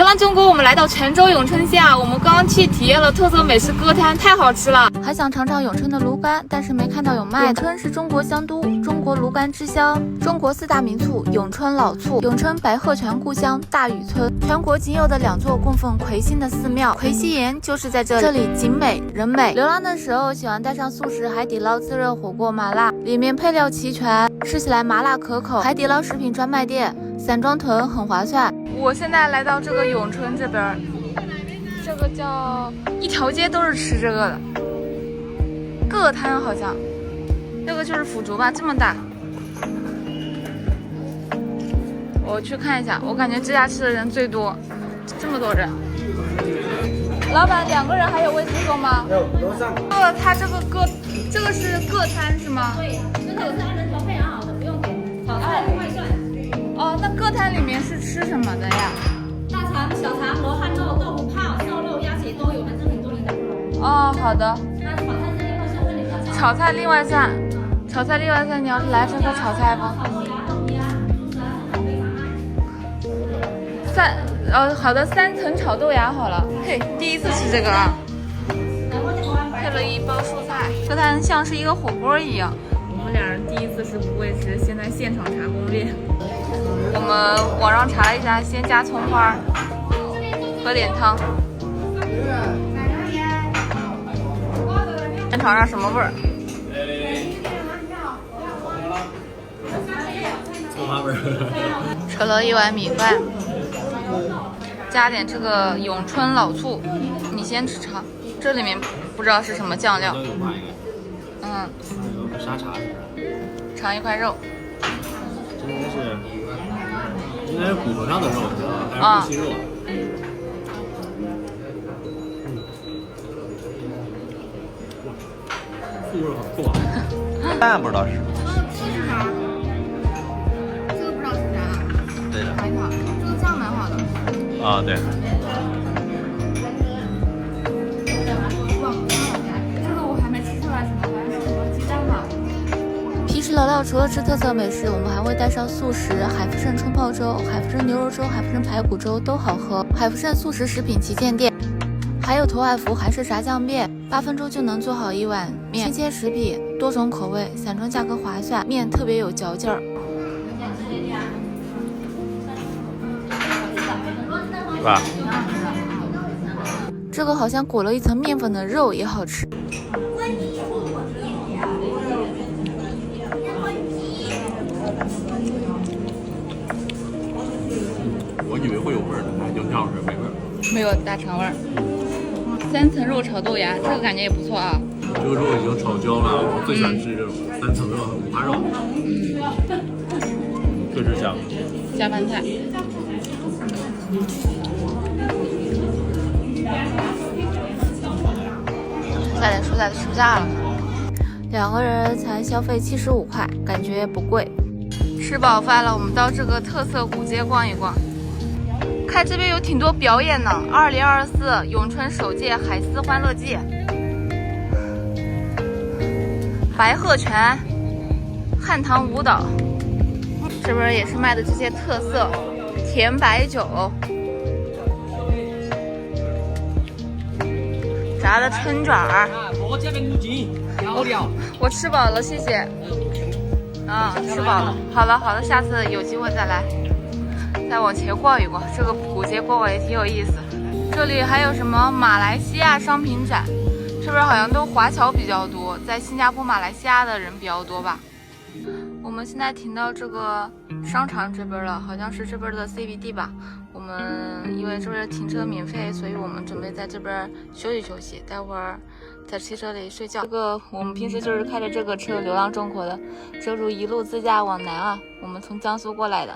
流浪中国，我们来到泉州永春县，我们刚刚去体验了特色美食歌摊，太好吃了。还想尝尝永春的芦柑，但是没看到有卖的。永春是中国香都，中国芦柑之乡，中国4大名醋永春老醋，永春白鹤泉故乡大禹村，全国仅有的2座供奉魁星的寺庙，魁西岩就是在这里。这里景美人美。流浪的时候喜欢带上速食海底捞自热火锅麻辣，里面配料齐全，吃起来麻辣可口。海底捞食品专卖店，散装囤很划算。我现在来到这个永春这边，这个叫一条街都是吃这个的，各摊好像，这个就是腐竹吧，这么大。我去看一下，我感觉这家吃的人最多，这么多人。老板，2个人还有位置坐吗？有，楼上。他这个是各摊是吗？对，这个是按人头配好的，不用给，炒菜另外算。哦，那各摊里面是吃什么的呀？大肠、小肠、罗汉肉、豆腐泡、瘦肉、鸭血都有，反正很多人的。哦，好的。那炒菜另外算，炒菜另外算，你要是来这个炒菜不？好的，3层炒豆芽好了。嘿，第一次吃这个啊。配了一包蔬菜，这摊像是一个火锅一样。我们2人第一次吃不会吃，现在现场查攻略。我们网上查了一下，先加葱花，喝点汤。先尝尝什么味儿？葱花味儿。盛了一碗米饭，加点这个永春老醋。你先吃尝，这里面不知道是什么酱料。嗯。沙茶。尝一块肉。这应该是骨头上的肉，还是鸡肉啊？醋味很重啊。饭不知道是。这是啥？这个不知道是啥。对的。尝一尝，这个酱蛮好的。啊，对。这个我还没吃出来什么，反正是什么鸡蛋吧。平时聊聊除了吃特色美食，我们还会带上速食，海福盛冲泡粥、海福盛牛肉粥、海福盛排骨粥都好喝。海福盛速食食品旗舰店，还有头海福韩式炸酱面，8分钟就能做好一碗面。新鲜食品，多种口味，散装价格划算，面特别有嚼劲儿。是吧？这个好像裹了一层面粉的肉也好吃。我以为会有味儿的，就挺好吃，没味儿。没有大肠味儿。3层肉炒豆芽，这个感觉也不错啊。这个肉已经炒焦了，我最喜欢吃这种3层肉和五花肉。确实香。加饭菜。加点蔬菜就吃不下了。2个人才消费75块，感觉不贵。吃饱饭了，我们到这个特色古街逛一逛。看这边有挺多表演呢，2024永春首届海丝欢乐季，白鹤泉汉唐舞蹈，这边也是卖的这些特色甜白酒，炸的春卷儿。我吃饱了，谢谢。吃饱了。好了，下次有机会再来。再往前逛一逛，这个古街逛逛也挺有意思。这里还有什么马来西亚商品展，这边好像都华侨比较多，在新加坡、马来西亚的人比较多吧。我们现在停到这个商场这边了，好像是这边的 CBD 吧。我们因为这边停车免费，所以我们准备在这边休息休息，待会儿在汽车里睡觉。这个我们平时就是开着这个车流浪中国的，这路一路自驾往南啊，我们从江苏过来的。